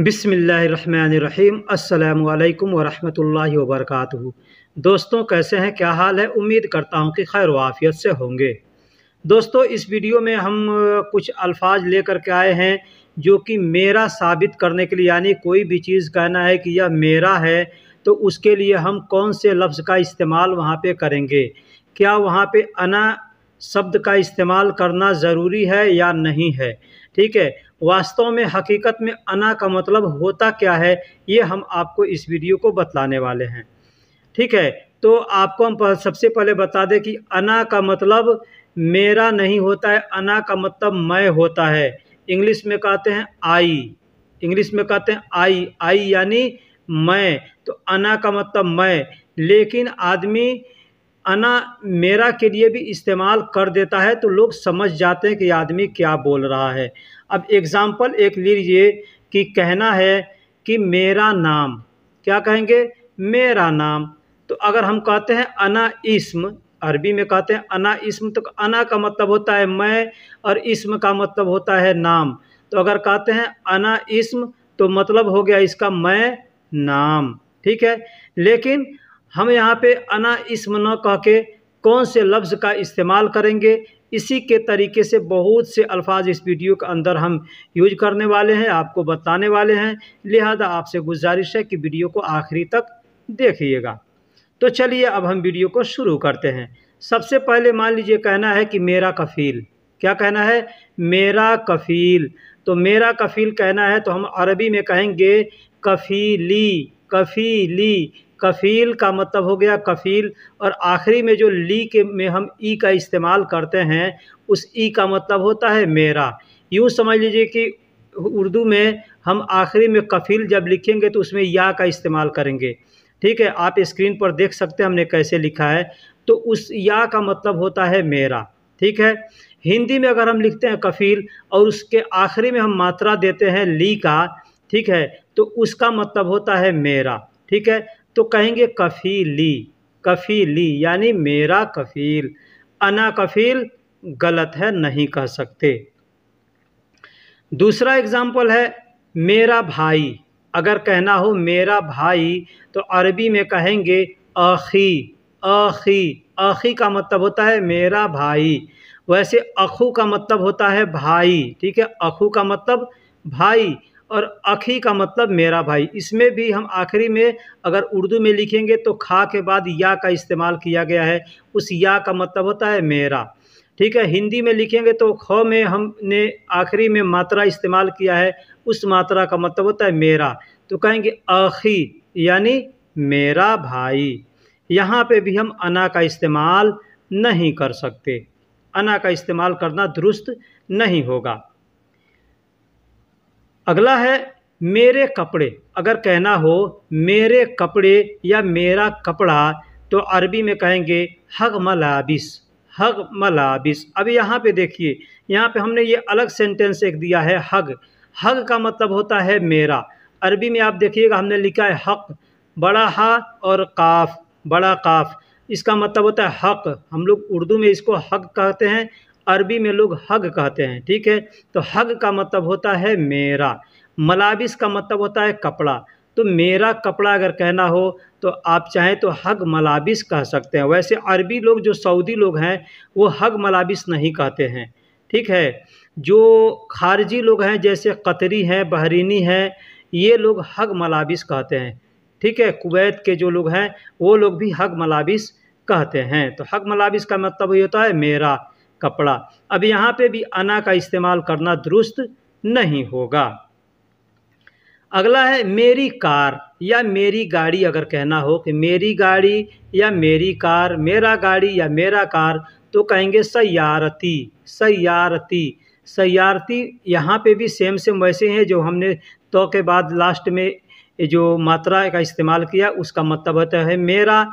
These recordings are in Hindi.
बिस्मिल्लाहिर्रहमानिर्रहीम। अस्सलामु अलैकुम वरहमतुल्लाहि वबरकातुहू। दोस्तों, कैसे हैं? क्या हाल है? उम्मीद करता हूं कि खैर वाफियत से होंगे। दोस्तों, इस वीडियो में हम कुछ अल्फाज लेकर के आए हैं जो कि मेरा साबित करने के लिए, यानी कोई भी चीज़ कहना है कि यह मेरा है तो उसके लिए हम कौन से लफ्ज़ का इस्तेमाल वहाँ पे करेंगे। क्या वहाँ पे अना शब्द का इस्तेमाल करना ज़रूरी है या नहीं है? ठीक है, वास्तव में हकीकत में अना का मतलब होता क्या है, ये हम आपको इस वीडियो को बतलाने वाले हैं। ठीक है, तो आपको हम सबसे पहले बता दें कि अना का मतलब मेरा नहीं होता है, अना का मतलब मैं होता है। इंग्लिश में कहते हैं आई, इंग्लिश में कहते हैं आई, आई यानी मैं। तो अना का मतलब मैं, लेकिन आदमी अना मेरा के लिए भी इस्तेमाल कर देता है तो लोग समझ जाते हैं कि आदमी क्या बोल रहा है। अब एग्ज़ाम्पल एक लीजिए कि कहना है कि मेरा नाम, क्या कहेंगे? मेरा नाम। तो अगर हम कहते हैं अना इस्म, अरबी में कहते हैं अना इस्म, तो अना का मतलब होता है मैं और इस्म का मतलब होता है नाम। तो अगर कहते हैं अना इस्म तो मतलब हो गया इसका मैं नाम। ठीक है, लेकिन हम यहाँ पे अना इस्म न कह के कौन से लफ्ज़ का इस्तेमाल करेंगे, इसी के तरीके से बहुत से अल्फाज इस वीडियो के अंदर हम यूज करने वाले हैं, आपको बताने वाले हैं। लिहाजा आपसे गुजारिश है कि वीडियो को आखिरी तक देखिएगा। तो चलिए अब हम वीडियो को शुरू करते हैं। सबसे पहले मान लीजिए कहना है कि मेरा कफ़ील, क्या कहना है? मेरा कफ़ील। तो मेरा कफ़ील कहना है तो हम अरबी में कहेंगे कफ़ीली, कफ़ीली। कफ़ील का मतलब हो गया कफ़ील, और आखिरी में जो ली के में हम ई का इस्तेमाल करते हैं उस ई का मतलब होता है मेरा। यूँ समझ लीजिए कि उर्दू में हम आखिरी में कफ़ील जब लिखेंगे तो उसमें या का इस्तेमाल करेंगे। ठीक है, आप स्क्रीन पर देख सकते हैं हमने कैसे लिखा है। तो उस या का मतलब होता है मेरा। ठीक है, हिंदी में अगर हम लिखते हैं कफ़ील और उसके आखिरी में हम मात्रा देते हैं ली का, ठीक है, तो उसका मतलब होता है मेरा। ठीक है, तो कहेंगे कफ़ीली, कफ़ीली यानी मेरा कफ़ील। अना कफ़ील गलत है, नहीं कह सकते। दूसरा एग्जाम्पल है मेरा भाई। अगर कहना हो मेरा भाई तो अरबी में कहेंगे आखी, आखी। आखी का मतलब होता है मेरा भाई। वैसे अखू का मतलब होता है भाई। ठीक है, अखू का मतलब भाई और अखी का मतलब मेरा भाई। इसमें भी हम आखिरी में अगर उर्दू में लिखेंगे तो खा के बाद या का इस्तेमाल किया गया है, उस या का मतलब होता है मेरा। ठीक है, हिंदी में लिखेंगे तो ख में हमने आखिरी में मात्रा इस्तेमाल किया है, उस मात्रा का मतलब होता है मेरा। तो कहेंगे आखी यानी मेरा भाई। यहाँ पे भी हम अना का इस्तेमाल नहीं कर सकते, अना का इस्तेमाल करना दुरुस्त नहीं होगा। अगला है मेरे कपड़े। अगर कहना हो मेरे कपड़े या मेरा कपड़ा तो अरबी में कहेंगे हग मलाबिस, हग मलाबिस। अब यहाँ पे देखिए, यहाँ पे हमने ये अलग सेंटेंस एक दिया है हग। हग का मतलब होता है मेरा। अरबी में आप देखिएगा हमने लिखा है हक, बड़ा हा और काफ, बड़ा काफ। इसका मतलब होता है हक। हम लोग उर्दू में इसको हक कहते हैं, अरबी में लोग हग कहते हैं। ठीक है, तो हग का मतलब होता है मेरा। मलाबिस का मतलब होता है कपड़ा। तो मेरा कपड़ा अगर कहना हो तो आप चाहें तो हग मलाबिस कह सकते हैं। वैसे अरबी लोग जो सऊदी लोग हैं वो हग मलाबिस नहीं कहते हैं। ठीक है, जो खारजी लोग हैं जैसे कतरी हैं, बहरीनी हैं, ये लोग हग मलाबिस कहते हैं। ठीक है, कुवैत के जो लोग हैं वो लोग भी हग मलाबिस कहते हैं। तो हग मलाबिस का मतलब ये होता है मेरा कपड़ा। अब यहाँ पे भी अना का इस्तेमाल करना दुरुस्त नहीं होगा। अगला है मेरी कार या मेरी गाड़ी। अगर कहना हो कि मेरी गाड़ी या मेरी कार, मेरा गाड़ी या मेरा कार, तो कहेंगे सय्यारती, सय्यारती। सय्यारती यहाँ पे भी सेम सेम वैसे हैं जो हमने तो के बाद लास्ट में जो मात्रा का इस्तेमाल किया उसका मतलब होता है मेरा।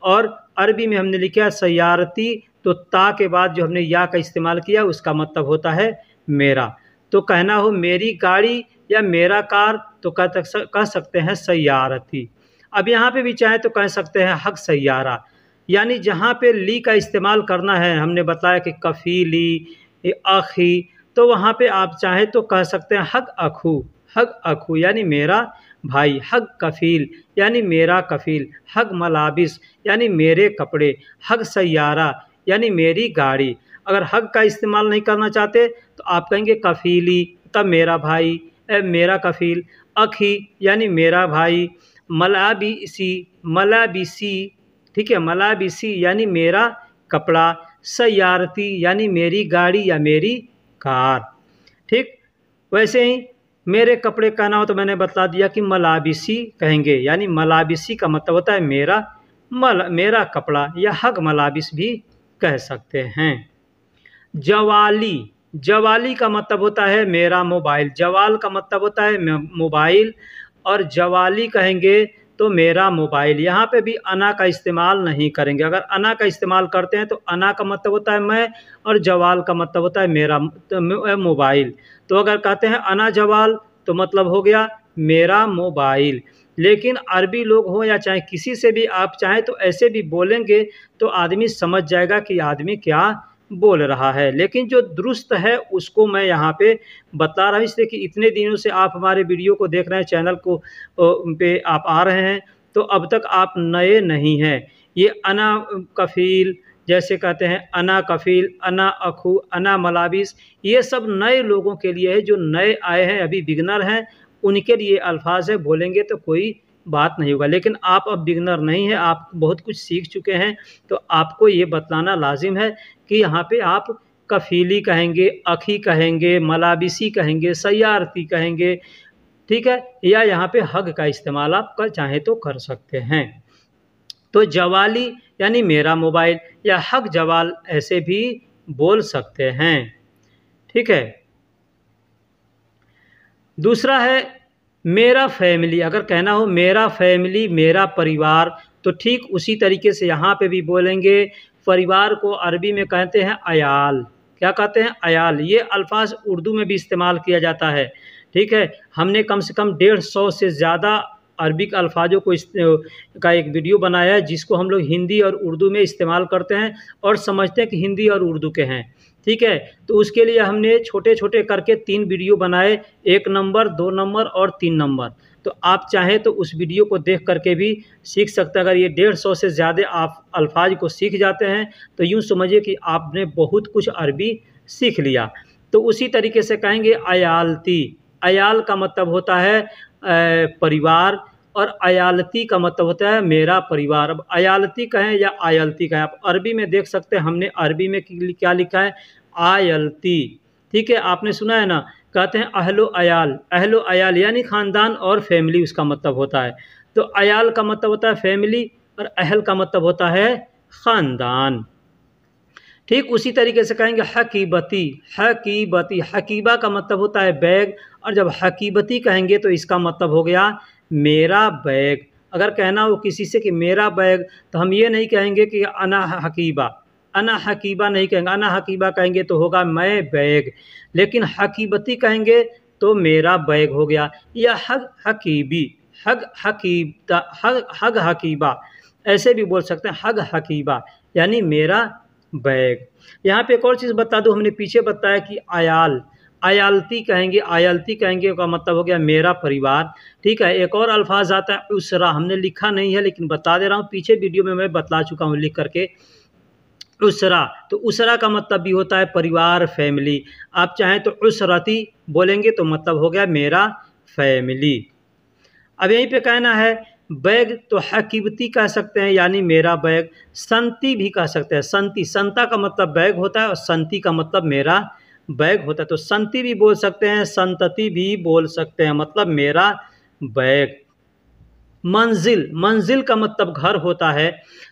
और अरबी में हमने लिखा है सय्यारती, तो ता के बाद जो हमने या का इस्तेमाल किया उसका मतलब होता है मेरा। तो कहना हो मेरी गाड़ी या मेरा कार तो कह सकते हैं सय्यारती। अब यहाँ पे भी चाहे तो कह सकते हैं हक सय्यारा। यानी जहाँ पे ली का इस्तेमाल करना है, हमने बताया कि कफ़ीली, आखी, तो वहाँ पे आप चाहें तो कह सकते हैं हक अखू, हग अखू यानी मेरा भाई, हग कफ़ील यानी मेरा कफ़ील, हग मलाबिस यानी मेरे कपड़े, हग सैयारा यानी मेरी गाड़ी। अगर हग का इस्तेमाल नहीं करना चाहते तो आप कहेंगे कफ़ीली, तब मेरा भाई, मेरा कफ़ील, अखी यानी मेरा भाई, मलाबिसी, मलाबिसी, ठीक है, मलाबिसी यानी मेरा कपड़ा, सैयारती यानी मेरी गाड़ी या मेरी कार। ठीक, वैसे ही मेरे कपड़े कहना हो तो मैंने बता दिया कि मलाबिसी कहेंगे, यानी मलाबिसी का मतलब होता है मेरा कपड़ा, या हग मलाबिस भी कह सकते हैं। जवाली, जवाली का मतलब होता है मेरा मोबाइल, जवाल का मतलब होता है मोबाइल, और जवाली कहेंगे तो मेरा मोबाइल। यहाँ पे भी अना का इस्तेमाल नहीं करेंगे। अगर अना का इस्तेमाल करते हैं तो अना का मतलब होता है मैं, और जवाल का मतलब होता है मेरा मोबाइल। तो अगर कहते हैं अना जवाल तो मतलब हो गया मेरा मोबाइल। लेकिन अरबी लोग हो या चाहे किसी से भी आप चाहें तो ऐसे भी बोलेंगे तो आदमी समझ जाएगा कि आदमी क्या बोल रहा है। लेकिन जो दुरुस्त है उसको मैं यहाँ पे बता रहा हूँ, इसलिए कि इतने दिनों से आप हमारे वीडियो को देख रहे हैं, चैनल को पे आप आ रहे हैं, तो अब तक आप नए नहीं हैं। ये अना कफ़ील जैसे कहते हैं, अना कफ़ील, अना अखू, अना मलाबिस, ये सब नए लोगों के लिए है, जो नए आए हैं, अभी बिगनर हैं, उनके लिए अल्फाज है। बोलेंगे तो कोई बात नहीं होगा। लेकिन आप अब बिगनर नहीं हैं, आप बहुत कुछ सीख चुके हैं, तो आपको ये बतलाना लाजिम है कि यहाँ पे आप कफ़ीली कहेंगे, अखी कहेंगे, मलाबिसी कहेंगे, सैयारती कहेंगे, ठीक है, या यहाँ पे हग का इस्तेमाल आप चाहें तो कर सकते हैं। तो जवाली यानी मेरा मोबाइल, या हग जवाल ऐसे भी बोल सकते हैं। ठीक है। दूसरा है मेरा फैमिली। अगर कहना हो मेरा फैमिली, मेरा परिवार, तो ठीक उसी तरीके से यहाँ पे भी बोलेंगे। परिवार को अरबी में कहते हैं अयाल। क्या कहते हैं? अयाल। ये अल्फाज उर्दू में भी इस्तेमाल किया जाता है। ठीक है, हमने कम से कम 150 से ज़्यादा अरबिक अल्फाजों को का एक वीडियो बनाया है, जिसको हम लोग हिंदी और उर्दू में इस्तेमाल करते हैं और समझते हैं कि हिंदी और उर्दू के हैं। ठीक है, तो उसके लिए हमने छोटे छोटे करके 3 वीडियो बनाए, 1 नंबर, 2 नंबर और 3 नंबर। तो आप चाहें तो उस वीडियो को देख करके भी सीख सकते हैं। अगर ये 150 से ज़्यादा आप अल्फाज को सीख जाते हैं तो यूँ समझिए कि आपने बहुत कुछ अरबी सीख लिया। तो उसी तरीके से कहेंगे अयालती। अयाल का मतलब होता है परिवार, और अयालती का मतलब होता है मेरा परिवार। अब अयालती कहें या आयलती कहें, आप अरबी में देख सकते हैं, हमने अरबी में क्या लिखा है? आयलती। ठीक है, आपने सुना है ना, कहते हैं अहलो अयाल। अहलो अयाल यानी ख़ानदान और फैमिली उसका मतलब होता है। तो अयाल का मतलब होता है फैमिली, और अहल का मतलब होता है ख़ानदान। ठीक उसी तरीके से कहेंगे हकीबती। हकीबती, हकीबा का मतलब होता है बैग, और जब हकीबती कहेंगे तो इसका मतलब हो गया मेरा बैग। अगर कहना हो किसी से कि मेरा बैग, तो हम ये नहीं कहेंगे कि अना हकीबा, अना हकीबा नहीं कहेंगे। अना हकीबा कहेंगे तो होगा मैं बैग, लेकिन हकीबती कहेंगे तो मेरा बैग हो गया। या हग हकीबी, हग हकीबा, हग हकीबा ऐसे भी बोल सकते हैं, हग हकीबा यानी मेरा बैग। यहाँ पे एक और चीज़ बता दूँ, हमने पीछे बताया कि आयाल, आयालती कहेंगे। आयालती कहेंगे का मतलब हो गया मेरा परिवार। ठीक है, एक और अल्फाज आता है उसरा। हमने लिखा नहीं है लेकिन बता दे रहा हूँ, पीछे वीडियो में मैं बतला चुका हूँ लिख करके। उसरा, तो उसरा का मतलब भी होता है परिवार, फैमिली। आप चाहें तो उसरती बोलेंगे तो मतलब हो गया मेरा फैमिली। अब यहीं पे कहना है बैग, तो हकीबती कह सकते हैं यानी मेरा बैग। संती भी कह सकते हैं। संती, संता का मतलब बैग होता है, और संती का मतलब मेरा बैग होता है। तो संती भी बोल सकते हैं, संतति भी बोल सकते हैं, मतलब मेरा बैग। मंजिल, मंजिल का मतलब घर होता है,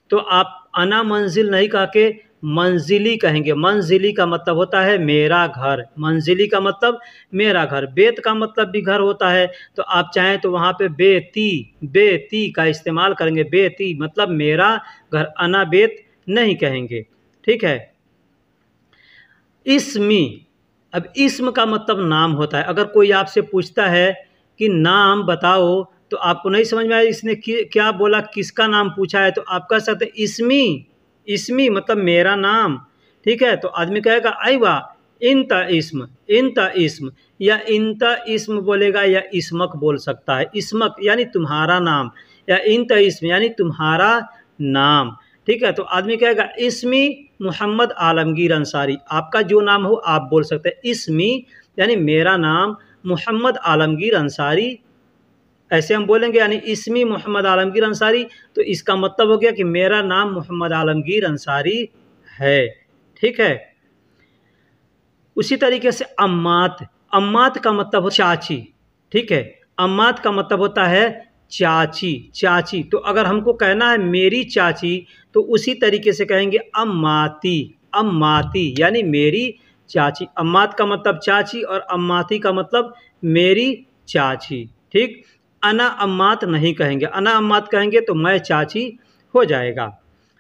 तो आप अना मंजिल नहीं कह के मंजिली कहेंगे। मंजिली का मतलब होता है मेरा घर। मंजिली का मतलब मेरा घर। बेत का मतलब भी घर होता है, तो आप चाहें तो वहाँ पे बेती, बेती का इस्तेमाल करेंगे। बेती मतलब मेरा घर, अना बेत नहीं कहेंगे। ठीक है। इस्मी, अब इस्म का मतलब नाम होता है। अगर कोई आपसे पूछता है कि नाम बताओ, तो आपको नहीं समझ में आया इसने क्या बोला, किसका नाम पूछा है, तो आप कह सकते हैं इस्मी। इस्मी मतलब मेरा नाम। ठीक है, तो आदमी कहेगा अयवा इंता इस्म, इंता इस्म या इंत इस्म बोलेगा या इस्मक बोल सकता है। इस्मक यानी तुम्हारा नाम, या इंत इस्म यानी तुम्हारा नाम। ठीक है, तो आदमी कहेगा इस्मी मोहम्मद आलमगीर अंसारी, आपका जो नाम हो आप बोल सकते हैं। इस्मी यानी मेरा नाम मोहम्मद आलमगीर अंसारी, ऐसे हम बोलेंगे, यानी इस्मी मोहम्मद आलमगीर अंसारी, तो इसका मतलब हो गया कि मेरा नाम मोहम्मद आलमगीर अंसारी है। ठीक है, उसी तरीके से अम्मात, अम्मात का मतलब हो चाची। ठीक है, अम्मात का मतलब होता है चाची, चाची। तो अगर हमको कहना है मेरी चाची, तो उसी तरीके से कहेंगे अम्माती, अम्माती यानी मेरी चाची। अम्मात का मतलब चाची और अम्माती का मतलब मेरी चाची। ठीक, अना अम्मात नहीं कहेंगे, अना अम्मात कहेंगे तो मैं चाची हो जाएगा।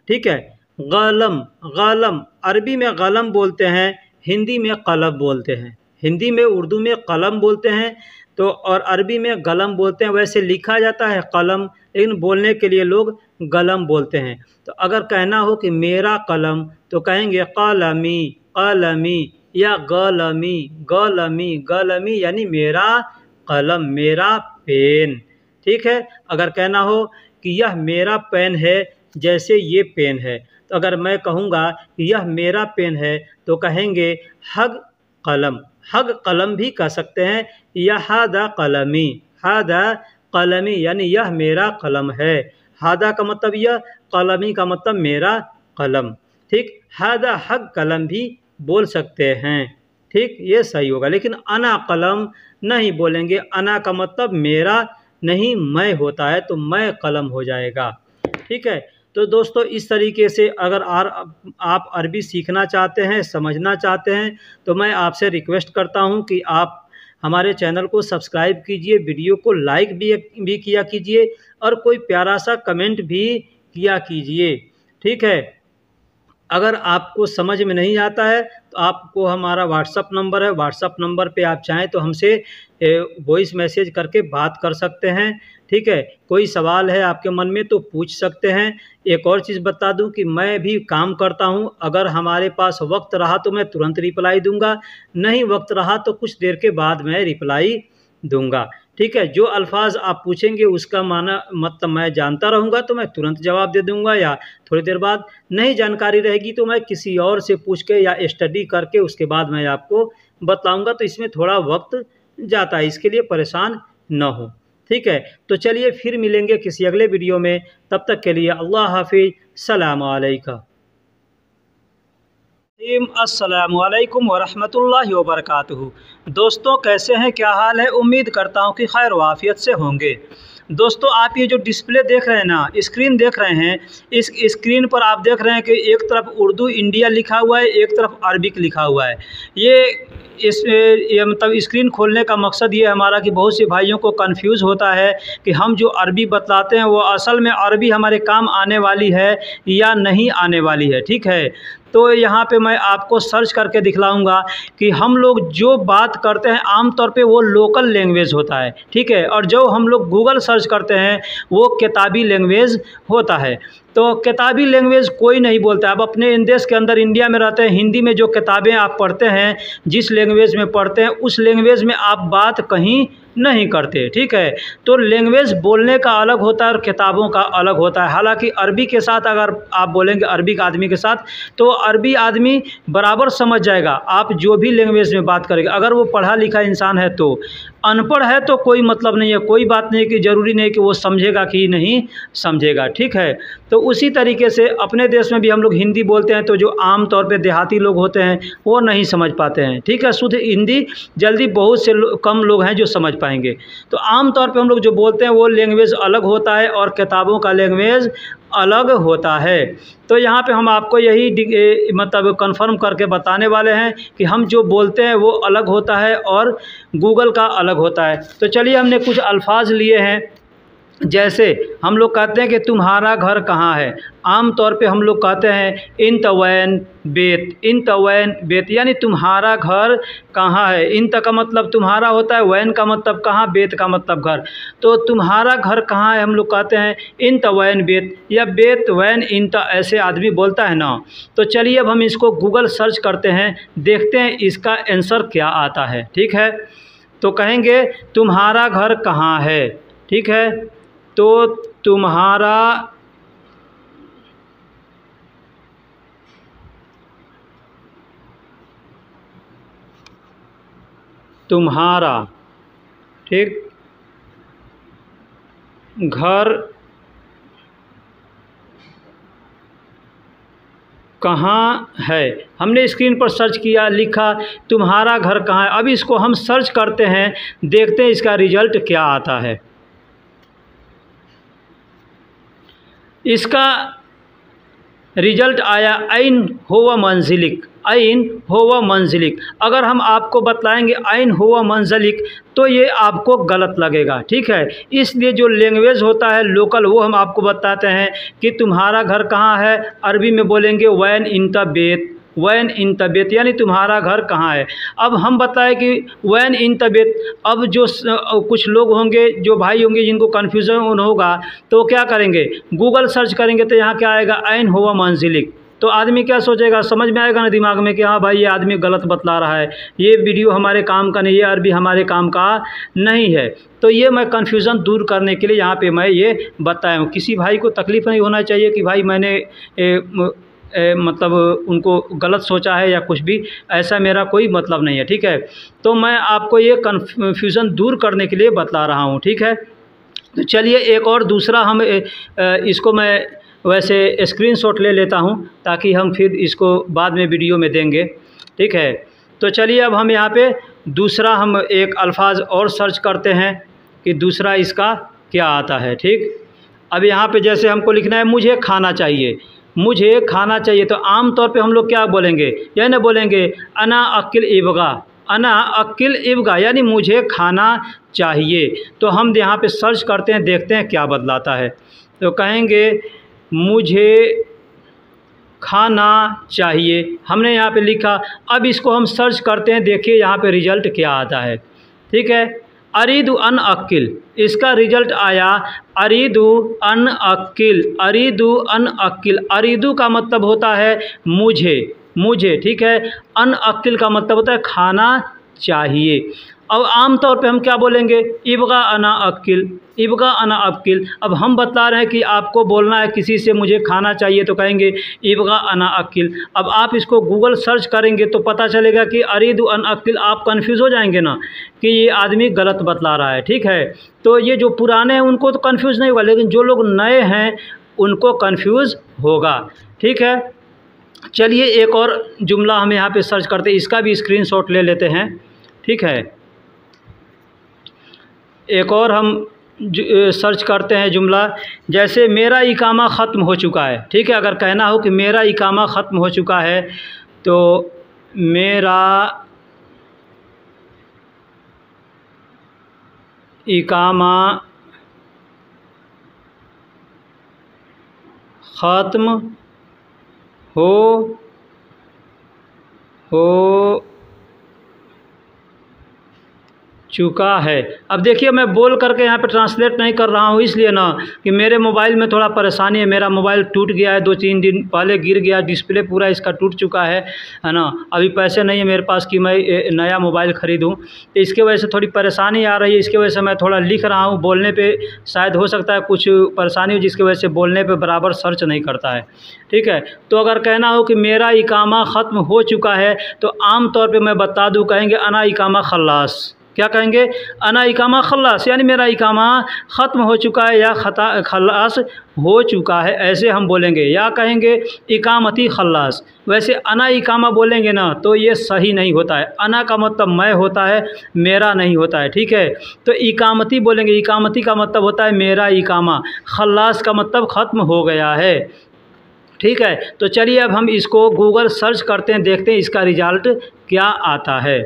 ठीक है, गलम, गलम अरबी में गलम बोलते हैं, हिंदी में कलम बोलते हैं। हिंदी में उर्दू में कलम बोलते हैं तो, और अरबी में गलम बोलते हैं। वैसे लिखा जाता है कलम, लेकिन बोलने के लिए लोग गलम बोलते हैं। तो अगर कहना हो कि मेरा कलम, तो कहेंगे कलमी, कलमी या गलमी, गलमी, गलमी यानी मेरा कलम, मेरा पेन। ठीक है, अगर कहना हो कि यह मेरा पेन है, जैसे ये पेन है, तो अगर मैं कहूँगा कि यह मेरा पेन है, तो कहेंगे हग कलम, हग कलम भी कह सकते हैं, या हादा कलमी, हादा कलमी यानी यह मेरा कलम है। हादा का मतलब यह, कलमी का मतलब मेरा कलम। ठीक, हादा हग कलम भी बोल सकते हैं। ठीक, ये सही होगा, लेकिन अना कलम नहीं बोलेंगे। अना का मतलब मेरा नहीं मैं होता है, तो मैं कलम हो जाएगा। ठीक है, तो दोस्तों इस तरीके से अगर आप अरबी सीखना चाहते हैं, समझना चाहते हैं, तो मैं आपसे रिक्वेस्ट करता हूं कि आप हमारे चैनल को सब्सक्राइब कीजिए, वीडियो को लाइक भी किया कीजिए, और कोई प्यारा सा कमेंट भी किया कीजिए। ठीक है, अगर आपको समझ में नहीं आता है तो आपको हमारा व्हाट्सअप नंबर है, व्हाट्सअप नंबर पे आप चाहें तो हमसे वॉइस मैसेज करके बात कर सकते हैं। ठीक है, कोई सवाल है आपके मन में तो पूछ सकते हैं। एक और चीज़ बता दूं कि मैं भी काम करता हूं, अगर हमारे पास वक्त रहा तो मैं तुरंत रिप्लाई दूंगा, नहीं वक्त रहा तो कुछ देर के बाद मैं रिप्लाई दूंगा। ठीक है, जो अल्फाज आप पूछेंगे उसका माना मतलब मैं जानता रहूँगा तो मैं तुरंत जवाब दे दूंगा, या थोड़ी देर बाद नहीं जानकारी रहेगी तो मैं किसी और से पूछ के या स्टडी करके उसके बाद मैं आपको बताऊंगा। तो इसमें थोड़ा वक्त जाता है, इसके लिए परेशान न हो। ठीक है, तो चलिए फिर मिलेंगे किसी अगले वीडियो में, तब तक के लिए अल्लाह हाफिज़, सलाम अलैकुम। अस्सलामुअलैकुम वरहमतुल्लाहि वबरकातुहू। दोस्तों कैसे हैं, क्या हाल है? उम्मीद करता हूं कि खैर वाफियत से होंगे। दोस्तों आप ये जो डिस्प्ले देख रहे हैं ना, स्क्रीन देख रहे हैं, इस स्क्रीन पर आप देख रहे हैं कि एक तरफ उर्दू इंडिया लिखा हुआ है, एक तरफ अरबिक लिखा हुआ है। ये मतलब स्क्रीन खोलने का मकसद ये हमारा कि बहुत से भाइयों को कंफ्यूज होता है कि हम जो अरबी बतलाते हैं वो असल में अरबी हमारे काम आने वाली है या नहीं आने वाली है। ठीक है, तो यहाँ पे मैं आपको सर्च करके दिखलाऊंगा कि हम लोग जो बात करते हैं आमतौर पे वो लोकल लैंग्वेज होता है। ठीक है, और जो हम लोग गूगल सर्च करते हैं वो किताबी लैंग्वेज होता है। तो किताबी लैंग्वेज कोई नहीं बोलता है। अब अपने देश के अंदर इंडिया में रहते हैं, हिंदी में जो किताबें आप पढ़ते हैं, जिस लैंग्वेज में पढ़ते हैं उस लैंग्वेज में आप बात कहीं नहीं करते। ठीक है, तो लैंग्वेज बोलने का अलग होता है और किताबों का अलग होता है। हालांकि अरबी के साथ अगर आप बोलेंगे अरबी का आदमी के साथ, तो अरबी आदमी बराबर समझ जाएगा आप जो भी लैंग्वेज में बात करेंगे। अगर वो पढ़ा लिखा इंसान है तो, अनपढ़ है तो कोई मतलब नहीं है, कोई बात नहीं कि ज़रूरी नहीं कि वो समझेगा कि नहीं समझेगा। ठीक है, तो उसी तरीके से अपने देश में भी हम लोग हिंदी बोलते हैं, तो जो आम तौर पे देहाती लोग होते हैं वो नहीं समझ पाते हैं। ठीक है, शुद्ध हिंदी जल्दी बहुत से कम लोग हैं जो समझ पाएंगे। तो आम तौर पे हम लोग जो बोलते हैं वो लैंग्वेज अलग होता है और किताबों का लैंग्वेज अलग होता है। तो यहाँ पे हम आपको यही मतलब कंफर्म करके बताने वाले हैं कि हम जो बोलते हैं वो अलग होता है और गूगल का अलग होता है। तो चलिए हमने कुछ अल्फाज लिए हैं, जैसे हम लोग कहते हैं कि तुम्हारा घर कहाँ है। आम तौर पे हम लोग कहते हैं इन तवैन बेत, इन तवैन बेत यानी तुम्हारा घर कहाँ है। इन का मतलब तुम्हारा होता है, वैन का मतलब कहाँ, बेत का मतलब घर। तो तुम्हारा घर कहाँ है हम लोग कहते हैं इन तवैन बेत, या बेत वैन इन ऐसे आदमी बोलता है ना। तो चलिए अब हम इसको गूगल सर्च करते हैं, देखते हैं इसका आंसर क्या आता है। ठीक है, तो कहेंगे तुम्हारा घर कहाँ है, ठीक है। तो तुम्हारा ठीक घर कहाँ है। हमने स्क्रीन पर सर्च किया, लिखा तुम्हारा घर कहाँ है। अब इसको हम सर्च करते हैं, देखते हैं इसका रिजल्ट क्या आता है। इसका रिजल्ट आया ऐन हुवा मंजिलिक, ऐन हुवा मंजिलिक। अगर हम आपको बतलाएंगे ऐन हुवा मंजिलिक तो ये आपको गलत लगेगा, ठीक है। इसलिए जो लैंग्वेज होता है लोकल वो हम आपको बताते हैं कि तुम्हारा घर कहाँ है। अरबी में बोलेंगे वैन इंता बेत, वैन इन तबीयत, यानी तुम्हारा घर कहाँ है। अब हम बताएं कि वैन इन तबीयत। अब जो कुछ लोग होंगे, जो भाई होंगे जिनको कन्फ्यूज़न होगा तो क्या करेंगे, गूगल सर्च करेंगे तो यहाँ क्या आएगा, ऐन हुआ मंजिलिक। तो आदमी क्या सोचेगा, समझ में आएगा ना दिमाग में कि हाँ भाई ये आदमी गलत बतला रहा है, ये वीडियो हमारे काम का नहीं है, अरबी हमारे काम का नहीं है। तो ये मैं कन्फ्यूज़न दूर करने के लिए यहाँ पे मैं ये बताया हूँ। किसी भाई को तकलीफ़ नहीं होना चाहिए कि भाई मैंने मतलब उनको गलत सोचा है या कुछ भी, ऐसा मेरा कोई मतलब नहीं है, ठीक है। तो मैं आपको ये कन्फ्यूज़न दूर करने के लिए बता रहा हूँ, ठीक है। तो चलिए एक और दूसरा हम इसको मैं वैसे स्क्रीनशॉट ले लेता हूँ ताकि हम फिर इसको बाद में वीडियो में देंगे, ठीक है। तो चलिए अब हम यहाँ पे दूसरा हम एक अल्फाज और सर्च करते हैं कि दूसरा इसका क्या आता है, ठीक। अब यहाँ पे जैसे हमको लिखना है मुझे खाना चाहिए, मुझे खाना चाहिए। तो आम तौर पे हम लोग क्या बोलेंगे, यह ना बोलेंगे अना अकिल इबगा, अना अकिल इबगा, यानी मुझे खाना चाहिए। तो हम यहाँ पे सर्च करते हैं, देखते हैं क्या बदलाता है। तो कहेंगे मुझे खाना चाहिए, हमने यहाँ पे लिखा। अब इसको हम सर्च करते हैं, देखिए यहाँ पे रिज़ल्ट क्या आता है, ठीक है। अरीदु अन अक्किल, इसका रिजल्ट आया अरीदु अन अक्किल, अरीदु अन अक्किल। अरीदु का मतलब होता है मुझे, मुझे, ठीक है। अन अक्किल का मतलब होता है खाना चाहिए। अब आम तौर पे हम क्या बोलेंगे, इबगा अना अक्किल, इबगा अना अक्किल। अब हम बता रहे हैं कि आपको बोलना है किसी से मुझे खाना चाहिए तो कहेंगे इबगा अना अक्किल। अब आप इसको गूगल सर्च करेंगे तो पता चलेगा कि अरीदु अन अक्किल। आप कंफ्यूज हो जाएंगे ना कि ये आदमी गलत बतला रहा है, ठीक है। तो ये जो पुराने हैं उनको तो कंफ्यूज नहीं होगा, लेकिन जो लोग नए हैं उनको कंफ्यूज होगा, ठीक है। चलिए एक और जुमला हम यहाँ पे सर्च करते हैं, इसका भी स्क्रीनशॉट ले लेते हैं, ठीक है। एक और हम सर्च करते हैं जुमला, जैसे मेरा इकामा ख़त्म हो चुका है, ठीक है। अगर कहना हो कि मेरा इकामा ख़त्म हो चुका है तो मेरा इकामा ख़त्म हो चुका है। अब देखिए मैं बोल करके यहाँ पे ट्रांसलेट नहीं कर रहा हूँ, इसलिए ना कि मेरे मोबाइल में थोड़ा परेशानी है। मेरा मोबाइल टूट गया है, 2-3 दिन पहले गिर गया, डिस्प्ले पूरा इसका टूट चुका है ना। अभी पैसे नहीं है मेरे पास कि मैं नया मोबाइल ख़रीदूँ, तो इसके वजह से थोड़ी परेशानी आ रही है। इसके वजह से मैं थोड़ा लिख रहा हूँ, बोलने पर शायद हो सकता है कुछ परेशानी हो, जिसकी वजह से बोलने पर बराबर सर्च नहीं करता है, ठीक है। तो अगर कहना हो कि मेरा इकामा ख़त्म हो चुका है तो आम तौर पे मैं बता दूं, कहेंगे अना इकामा खल्लास। क्या कहेंगे, अना इकामा खल्लास, यानी मेरा इकामा ख़त्म हो चुका है या खल्लास हो चुका है, ऐसे हम बोलेंगे। या कहेंगे इकामती खल्लास। वैसे अना इकामा बोलेंगे ना तो ये सही नहीं होता है। अना का मतलब मैं होता है, मेरा नहीं होता है, ठीक है। तो इकामती बोलेंगे, इकामती का मतलब होता है मेरा इकामा, खल्लास का मतलब ख़त्म हो गया है, ठीक है। तो चलिए अब हम इसको गूगल सर्च करते हैं, देखते हैं इसका रिज़ल्ट क्या आता है।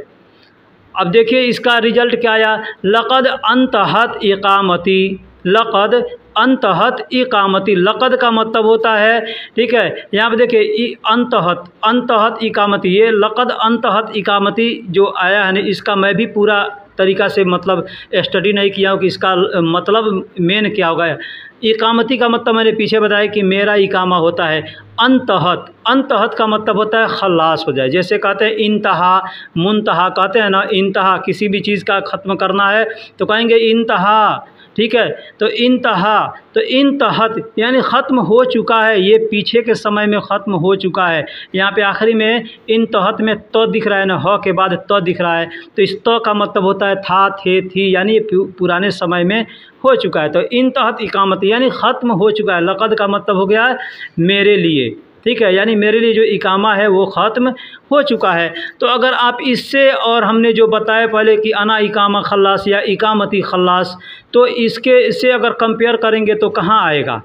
अब देखिए इसका रिज़ल्ट क्या आया, लक़द अंतहत इकामती, लक़द अंतहत इकामती। लक़द का मतलब होता है, ठीक है। यहाँ पे देखिए अंतहत, अंतहत इकामती, ये लक़द अंतहत इकामती जो आया है ना, इसका मैं भी पूरा तरीक़ा से मतलब स्टडी नहीं किया हूँ कि इसका मतलब मेन क्या होगा। इकामती का मतलब मैंने पीछे बताया कि मेरा इकामा होता है। अंतहत, अंतहत का मतलब होता है खल्लास हो जाए। जैसे कहते हैं इंतहा, मुंतहा, कहते हैं ना इंतहा, किसी भी चीज़ का ख़त्म करना है तो कहेंगे इंतहा, ठीक है। तो इंतहा, तो इंतहत यानी ख़त्म हो चुका है, ये पीछे के समय में ख़त्म हो चुका है। यहाँ पे आखिरी में इंतहत में तो दिख रहा है ना, ह के बाद तो दिख रहा है, तो इस तो का मतलब होता है था, थे, थी, यानी ये पुराने समय में हो चुका है। तो इंतहत इकामत यानी ख़त्म हो चुका है। लक़द का मतलब हो गया है मेरे लिए, ठीक है, यानी मेरे लिए जो इकामा है वो ख़त्म हो चुका है। तो अगर आप इससे और हमने जो बताया पहले कि अना इकामा खल्लास या इकामती खल्लास, तो इससे अगर कंपेयर करेंगे तो कहाँ आएगा,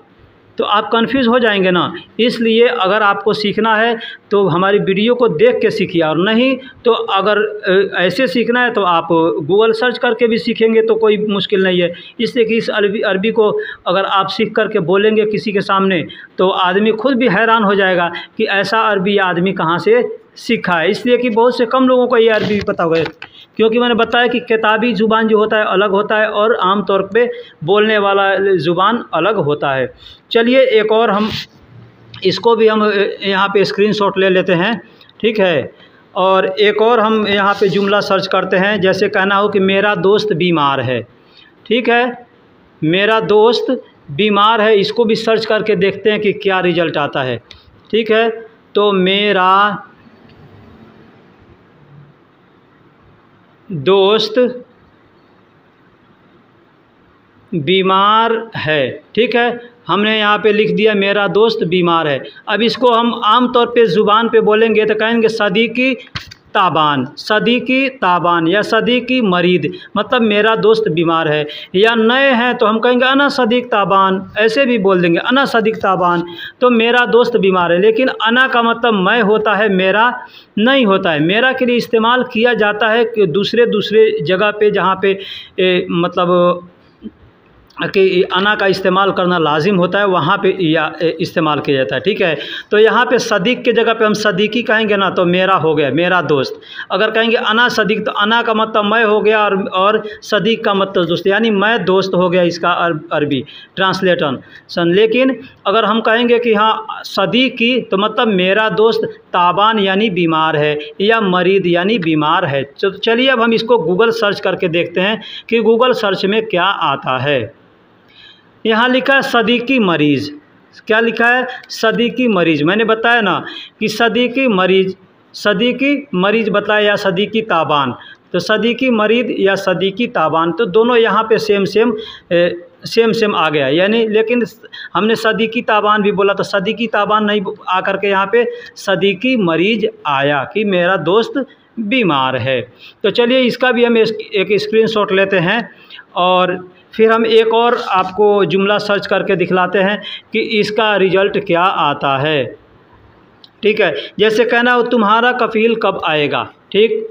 तो आप कंफ्यूज हो जाएंगे ना। इसलिए अगर आपको सीखना है तो हमारी वीडियो को देख के सीखिए, और नहीं तो अगर ऐसे सीखना है तो आप गूगल सर्च करके भी सीखेंगे तो कोई मुश्किल नहीं है। इसलिए कि इस अरबी को अगर आप सीख करके बोलेंगे किसी के सामने तो आदमी खुद भी हैरान हो जाएगा कि ऐसा अरबी आदमी कहाँ से सीखा है। इसलिए कि बहुत से कम लोगों को ये अरबी पता होगा, क्योंकि मैंने बताया कि किताबी ज़ुबान जो होता है अलग होता है और आम तौर पे बोलने वाला ज़ुबान अलग होता है। चलिए एक और हम इसको भी हम यहाँ पे स्क्रीनशॉट ले लेते हैं, ठीक है। और एक और हम यहाँ पे जुमला सर्च करते हैं। जैसे कहना हो कि मेरा दोस्त बीमार है, ठीक है, मेरा दोस्त बीमार है, इसको भी सर्च करके देखते हैं कि क्या रिज़ल्ट आता है, ठीक है। तो मेरा दोस्त बीमार है, ठीक है, हमने यहाँ पे लिख दिया मेरा दोस्त बीमार है। अब इसको हम आम तौर पे ज़ुबान पे बोलेंगे तो कहेंगे सदीकी ताबान, सदीकी ताबान या सदीकी मरीद, मतलब मेरा दोस्त बीमार है। या नए हैं तो हम कहेंगे अना सदीक ताबान, ऐसे भी बोल देंगे अना सदीक ताबान, तो मेरा दोस्त बीमार है। लेकिन अना का मतलब मैं होता है, मेरा नहीं होता है। मेरा के लिए इस्तेमाल किया जाता है कि दूसरे जगह पे जहाँ पे मतलब कि अना का इस्तेमाल करना लाजिम होता है, वहाँ पे या इस्तेमाल किया जाता है, ठीक है। तो यहाँ पे सदीक के जगह पे हम सदीकी कहेंगे ना, तो मेरा हो गया मेरा दोस्त। अगर कहेंगे अना सदीक तो अना का मतलब मैं हो गया और सदीक का मतलब दोस्त, यानी मैं दोस्त हो गया, इसका अरबी ट्रांसलेशन। लेकिन अगर हम कहेंगे कि हाँ सदीकी तो मतलब मेरा दोस्त ताबान यानी बीमार है या मरीद यानी बीमार है। तो चलिए अब हम इसको गूगल सर्च करके देखते हैं कि गूगल सर्च में क्या आता है। यहाँ लिखा है सदीकी मरीज़, क्या लिखा है, सदीकी मरीज़। मैंने बताया ना कि सदीकी मरीज़ बताया या सदीकी ताबान, तो सदीकी मरीद या सदीकी ताबान, तो दोनों यहाँ पे सेम आ गया यानी। लेकिन हमने सदीकी ताबान भी बोला तो सदीकी ताबान नहीं आकर के यहाँ पे सदीकी मरीज़ आया कि मेरा दोस्त बीमार है। तो चलिए इसका भी हम एक स्क्रीनशॉट लेते हैं और फिर हम एक और आपको जुमला सर्च करके दिखलाते हैं कि इसका रिज़ल्ट क्या आता है, ठीक है। जैसे कहना हो तुम्हारा कफ़ील कब आएगा, ठीक,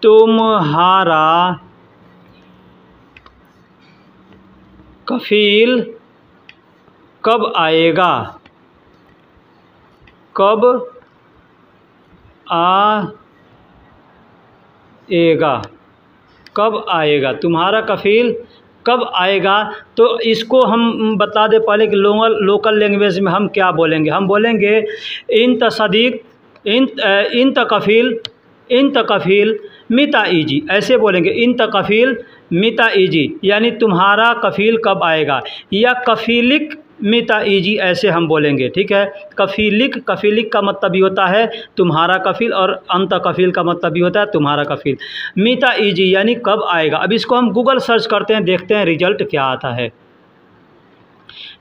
तुम्हारा कफ़ील कब आएगा, कब आएगा, कब आएगा, तुम्हारा कफ़ील कब आएगा। तो इसको हम बता दें पहले कि लोकल लैंग्वेज में हम क्या बोलेंगे। हम बोलेंगे इंत सदीक, इंत कफ़ील मिता ईजी, ऐसे बोलेंगे इंत कफ़ील मिता ईजी, यानी तुम्हारा कफ़ील कब आएगा, या कफ़ीलिक मिता ईजी, ऐसे हम बोलेंगे, ठीक है। कफ़ीलिक का मतलब भी होता है तुम्हारा कफ़ील और अंत कफ़ील का मतलब भी होता है तुम्हारा कफ़ील। मिता ईजी यानी कब आएगा। अब इसको हम गूगल सर्च करते हैं, देखते हैं रिजल्ट क्या आता है।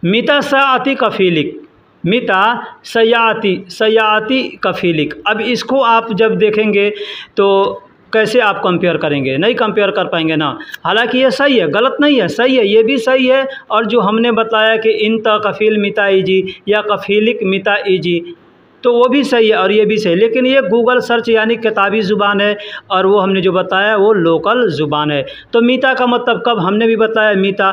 मिता सयाती कफ़ीलिक, मिता सयाती कफ़ीलिक। अब इसको आप जब देखेंगे तो कैसे आप कंपेयर करेंगे, नहीं कंपेयर कर पाएंगे ना। हालांकि ये सही है, गलत नहीं है, सही है, ये भी सही है। और जो हमने बताया कि इंत कफ़ील मिता ईजी या कफ़ीलिक मिता ईजी, तो वो भी सही है और ये भी सही। लेकिन ये गूगल सर्च यानी किताबी ज़ुबान है और वो हमने जो बताया वो लोकल ज़ुबान है। तो मीता का मतलब कब, हमने भी बताया मीता।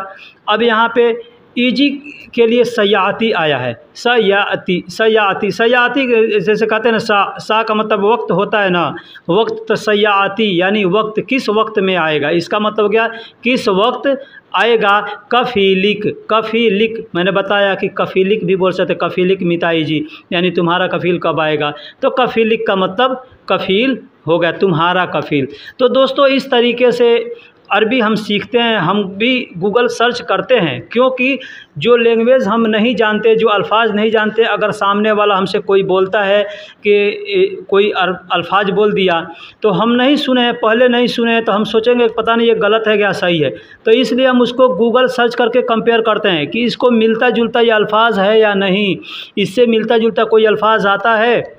अब यहाँ पे ईजी के लिए सयाती आया है, सयाती सयाती सयाती जैसे कहते हैं ना, सा का मतलब वक्त होता है ना, वक्त, तो सयाती यानी वक्त किस वक्त में आएगा, इसका मतलब क्या, किस वक्त आएगा। कफीलिक, कफीलिक मैंने बताया कि कफीलिक भी बोल सकते, कफीलिक मिताई जी, यानी तुम्हारा कफील कब आएगा। तो कफीलिक का मतलब कफील हो गया, तुम्हारा कफील। तो दोस्तों इस तरीके से अरबी हम सीखते हैं, हम भी गूगल सर्च करते हैं, क्योंकि जो लैंग्वेज हम नहीं जानते, जो अल्फाज नहीं जानते, अगर सामने वाला हमसे कोई बोलता है कि कोई अल्फाज बोल दिया तो हम नहीं सुने हैं, पहले नहीं सुने हैं, तो हम सोचेंगे पता नहीं ये गलत है क्या सही है। तो इसलिए हम उसको गूगल सर्च करके कंपेयर करते हैं कि इसको मिलता जुलता ये अल्फाज है या नहीं, इससे मिलता जुलता कोई अल्फाज आता है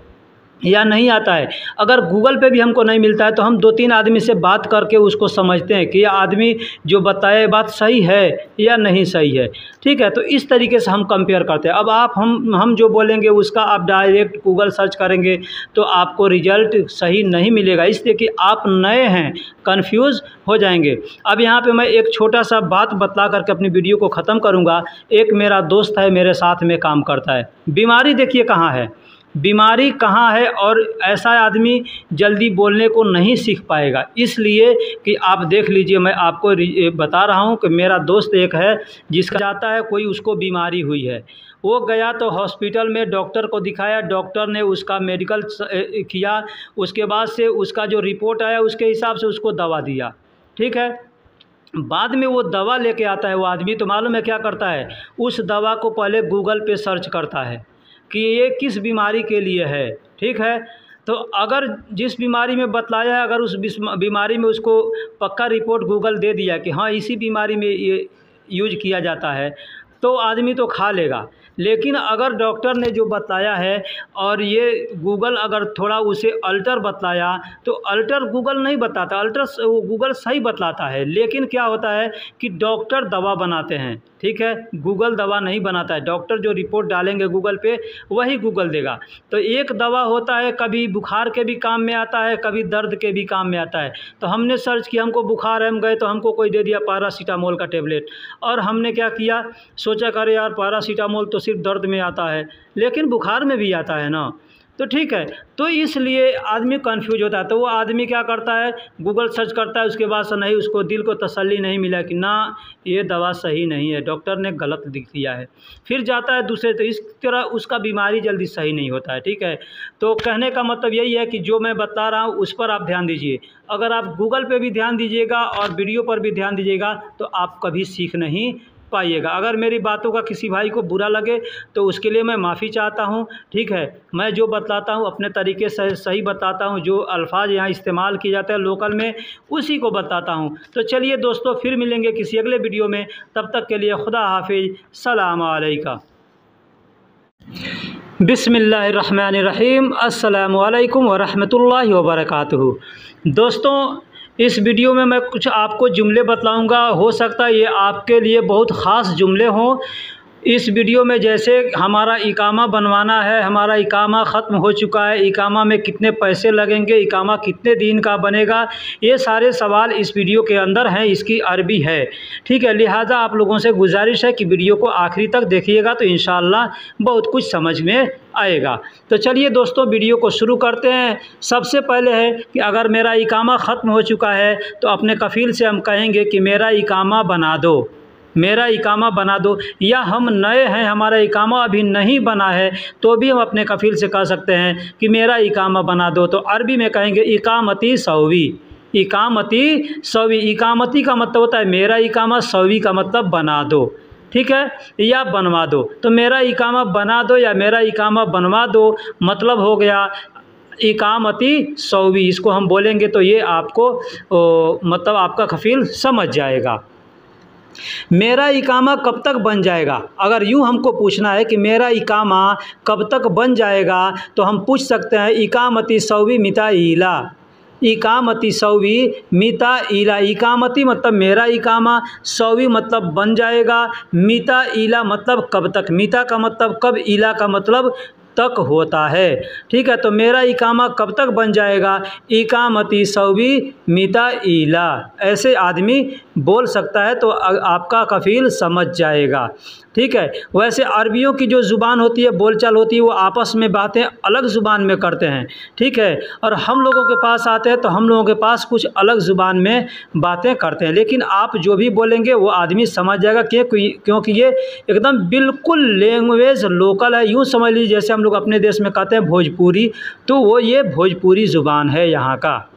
या नहीं आता है। अगर गूगल पे भी हमको नहीं मिलता है तो हम 2-3 आदमी से बात करके उसको समझते हैं कि ये आदमी जो बताए बात सही है या नहीं सही है। ठीक है, तो इस तरीके से हम कंपेयर करते हैं। अब आप हम जो बोलेंगे उसका आप डायरेक्ट गूगल सर्च करेंगे तो आपको रिजल्ट सही नहीं मिलेगा, इसलिए कि आप नए हैं, कंफ्यूज हो जाएंगे। अब यहाँ पे मैं एक छोटा सा बात बतला करके अपनी वीडियो को ख़त्म करूँगा। एक मेरा दोस्त है, मेरे साथ में काम करता है। बीमारी देखिए कहाँ है, बीमारी कहाँ है, और ऐसा आदमी जल्दी बोलने को नहीं सीख पाएगा। इसलिए कि आप देख लीजिए, मैं आपको बता रहा हूँ कि मेरा दोस्त एक है जिसका जाता है, कोई उसको बीमारी हुई है, वो गया तो हॉस्पिटल में डॉक्टर को दिखाया, डॉक्टर ने उसका मेडिकल किया, उसके बाद से उसका जो रिपोर्ट आया उसके हिसाब से उसको दवा दिया। ठीक है, बाद में वो दवा लेके आता है वो आदमी, तो मालूम है क्या करता है, उस दवा को पहले गूगल पे सर्च करता है कि ये किस बीमारी के लिए है। ठीक है, तो अगर जिस बीमारी में बतलाया है, अगर उस बीमारी में उसको पक्का रिपोर्ट गूगल दे दिया कि हाँ इसी बीमारी में ये यूज किया जाता है, तो आदमी तो खा लेगा। लेकिन अगर डॉक्टर ने जो बताया है और ये गूगल अगर थोड़ा उसे अल्टर बतलाया, तो अल्टर गूगल नहीं बताता, अल्टर वो गूगल सही बतलाता है। लेकिन क्या होता है कि डॉक्टर दवा बनाते हैं, ठीक है, गूगल दवा नहीं बनाता है। डॉक्टर जो रिपोर्ट डालेंगे गूगल पे वही गूगल देगा। तो एक दवा होता है, कभी बुखार के भी काम में आता है, कभी दर्द के भी काम में आता है। तो हमने सर्च किया, हमको बुखार है, हम गए तो हमको कोई दे दिया पैरासीटामोल का टेबलेट, और हमने क्या किया, सोचा करे यार पैरासीटामोल तो सिर्फ दर्द में आता है, लेकिन बुखार में भी आता है ना। तो ठीक है, तो इसलिए आदमी कंफ्यूज होता है। तो वो आदमी क्या करता है, गूगल सर्च करता है, उसके बाद से नहीं, उसको दिल को तसल्ली नहीं मिला कि ना ये दवा सही नहीं है, डॉक्टर ने गलत लिख दिया है, फिर जाता है दूसरे। तो इस तरह उसका बीमारी जल्दी सही नहीं होता है। ठीक है, तो कहने का मतलब यही है कि जो मैं बता रहा हूँ उस पर आप ध्यान दीजिए। अगर आप गूगल पे भी ध्यान दीजिएगा और वीडियो पर भी ध्यान दीजिएगा तो आप कभी सीख नहीं पाइएगा। अगर मेरी बातों का किसी भाई को बुरा लगे तो उसके लिए मैं माफ़ी चाहता हूं। ठीक है, मैं जो बतलाता हूं अपने तरीके से सही बताता हूं, जो अल्फाज यहाँ इस्तेमाल किए जाते हैं लोकल में उसी को बताता हूं। तो चलिए दोस्तों, फिर मिलेंगे किसी अगले वीडियो में, तब तक के लिए खुदा हाफिज, सलाम अलैकुम। बिस्मिल्लाहिर्रहमानिर्रहीम, अस्सलामु अलैकुम वरहमतुल्लाहि वबरकातुहू। दोस्तों इस वीडियो में मैं कुछ आपको जुमले बतलाऊंगा, हो सकता है ये आपके लिए बहुत ख़ास जुमले हों। इस वीडियो में जैसे हमारा इकामा बनवाना है, हमारा इकामा ख़त्म हो चुका है, इकामा में कितने पैसे लगेंगे, इकामा कितने दिन का बनेगा, ये सारे सवाल इस वीडियो के अंदर हैं, इसकी अरबी है। ठीक है, लिहाजा आप लोगों से गुजारिश है कि वीडियो को आखिरी तक देखिएगा तो इंशाअल्लाह बहुत कुछ समझ में आएगा। तो चलिए दोस्तों वीडियो को शुरू करते हैं। सबसे पहले है कि अगर मेरा इकामा ख़त्म हो चुका है तो अपने कफ़ील से हम कहेंगे कि मेरा इकामा बना दो, मेरा इकामा बना दो। या हम नए हैं, हमारा इकामा अभी नहीं बना है, तो भी हम अपने कफ़ील से कह सकते हैं कि मेरा इकामा बना दो। तो अरबी में कहेंगे इकामती सौवी, इकामती सौवी। इकामती का मतलब होता है मेरा इकामा, सौवी का मतलब बना दो। ठीक है, या बनवा दो। तो मेरा इकामा बना दो या मेरा इकामा बनवा दो मतलब हो गया इकामती सौवी। इसको हम बोलेंगे तो ये आपको मतलब आपका कफ़ील समझ जाएगा। मेरा इकामा कब तक बन जाएगा, अगर यूँ हमको पूछना है कि मेरा इकामा कब तक बन जाएगा तो हम पूछ सकते हैं इकामती सौवी मिता ईला, इकामती सौवी मिता ईला। इकामती मतलब मेरा इकामा, सौवी मतलब बन जाएगा, मिता ईला मतलब कब तक, मिता का मतलब कब, ईला का मतलब तक होता है। ठीक है, तो मेरा इकामा कब तक बन जाएगा, इकामती सौवी मिता ईला, ऐसे आदमी बोल सकता है तो आपका कफ़ील समझ जाएगा। ठीक है। वैसे अरबियों की जो ज़ुबान होती है, बोलचाल होती है, वो आपस में बातें अलग ज़ुबान में करते हैं। ठीक है। और हम लोगों के पास आते हैं तो हम लोगों के पास कुछ अलग ज़ुबान में बातें करते हैं, लेकिन आप जो भी बोलेंगे वो आदमी समझ जाएगा, क्योंकि ये एकदम बिल्कुल लैंग्वेज लोकल है। यूँ समझ लीजिए जैसे हम लोग अपने देश में कहते हैं भोजपुरी, तो वो ये भोजपुरी ज़ुबान है यहाँ का।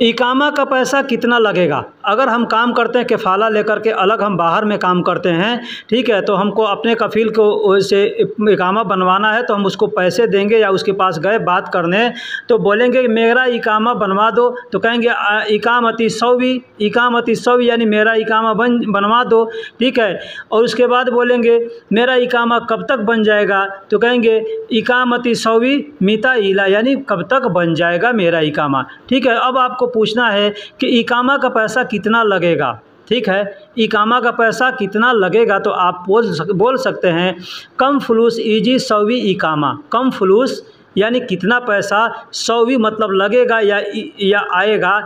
इकामा का पैसा कितना लगेगा? अगर हम काम करते हैं किफ़ाला लेकर के, अलग हम बाहर में काम करते हैं, ठीक है, तो हमको अपने कफ़ील को से इकामा बनवाना है तो हम उसको पैसे देंगे या उसके पास गए बात करने तो बोलेंगे मेरा इकामा बनवा दो, तो कहेंगे इकामती सौवी यानी मेरा इकामा बनवा दो। ठीक है। और उसके बाद बोलेंगे मेरा इकामा कब तक बन जाएगा, तो कहेंगे इकामती सौवी मिता इला यानी कब तक बन जाएगा मेरा इकामा। ठीक है। अब आपको पूछना है कि इकामा का पैसा कितना लगेगा। ठीक है। इकामा का पैसा कितना लगेगा तो आप बोल सकते हैं कम फलूस ईजी सौवी इकामा। कम फलूस यानी कितना पैसा, सौवी मतलब लगेगा या आएगा।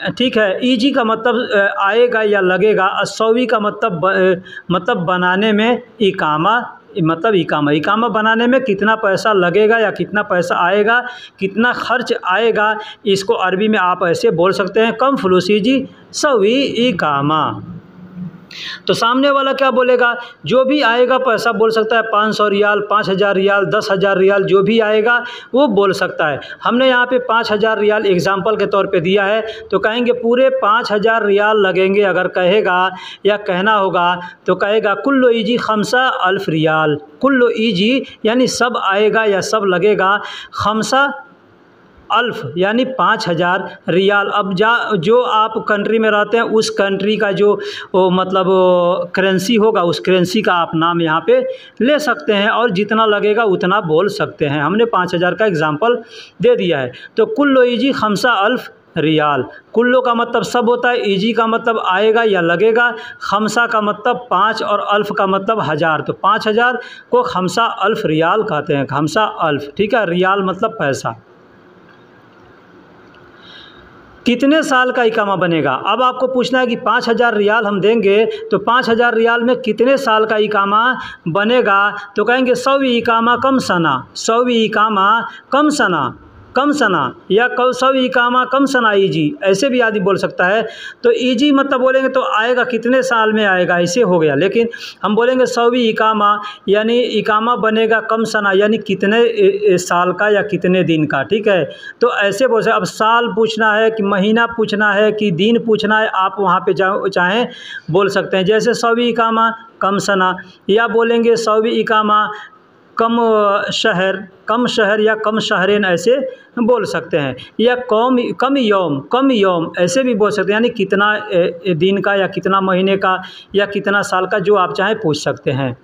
ठीक है। ईजी का मतलब आएगा या लगेगा, और सौवी का मतलब बनाने में इकामा मतलब इकामा बनाने में कितना पैसा लगेगा या कितना पैसा आएगा, कितना खर्च आएगा, इसको अरबी में आप ऐसे बोल सकते हैं कम फलूसीजी सवी इकामा। तो सामने वाला क्या बोलेगा, जो भी आएगा पैसा बोल सकता है 500 रियाल, 5000 रियाल, 10,000 रियाल, जो भी आएगा वो बोल सकता है। हमने यहाँ पे 5000 रियाल एग्जाम्पल के तौर पे दिया है, तो कहेंगे पूरे 5000 रियाल लगेंगे। अगर कहेगा या कहना होगा तो कहेगा कुल्लो ईजी 50,000 रियाल। कुल्लो ईजी यानी सब आएगा या सब लगेगा, 50,000 यानी 5000 रियाल। अब जो आप कंट्री में रहते हैं उस कंट्री का जो मतलब करेंसी होगा, उस करेंसी का आप नाम यहाँ पे ले सकते हैं और जितना लगेगा उतना बोल सकते हैं। हमने 5000 का एग्जांपल दे दिया है। तो कुल्लो ईजी 50,000 रियाल। कुल्लो का मतलब सब होता है, ईजी का मतलब आएगा या लगेगा, 50 का मतलब 5 और अल्फ का मतलब 1000। तो 5000 को 50,000 रियाल कहते हैं, 50,000। ठीक है। रियाल मतलब पैसा। कितने साल का इकामा बनेगा? अब आपको पूछना है कि 5000 रियाल हम देंगे तो 5000 रियाल में कितने साल का इकामा बनेगा, तो कहेंगे सौवी इकामा कम सना, सौवी इकामा कम सना, कम सना या सौवी इकामा कम सना ईजी, ऐसे भी आदमी बोल सकता है। तो ईजी मतलब बोलेंगे तो आएगा कितने साल में आएगा, ऐसे हो गया। लेकिन हम बोलेंगे सौवी इकामा यानी इकामा बनेगा कम सना यानी कितने साल का या कितने दिन का। ठीक है। तो ऐसे बोल सकते। अब साल पूछना है कि महीना पूछना है कि दिन पूछना है, आप वहाँ पे चाहें बोल सकते हैं। जैसे सौवी इकामा कम सना, या बोलेंगे सौवी इकामा कम शहर या कम शहरें, ऐसे बोल सकते हैं। या कम यौम ऐसे भी बोल सकते हैं, यानी कितना दिन का या कितना महीने का या कितना साल का, जो आप चाहें पूछ सकते हैं।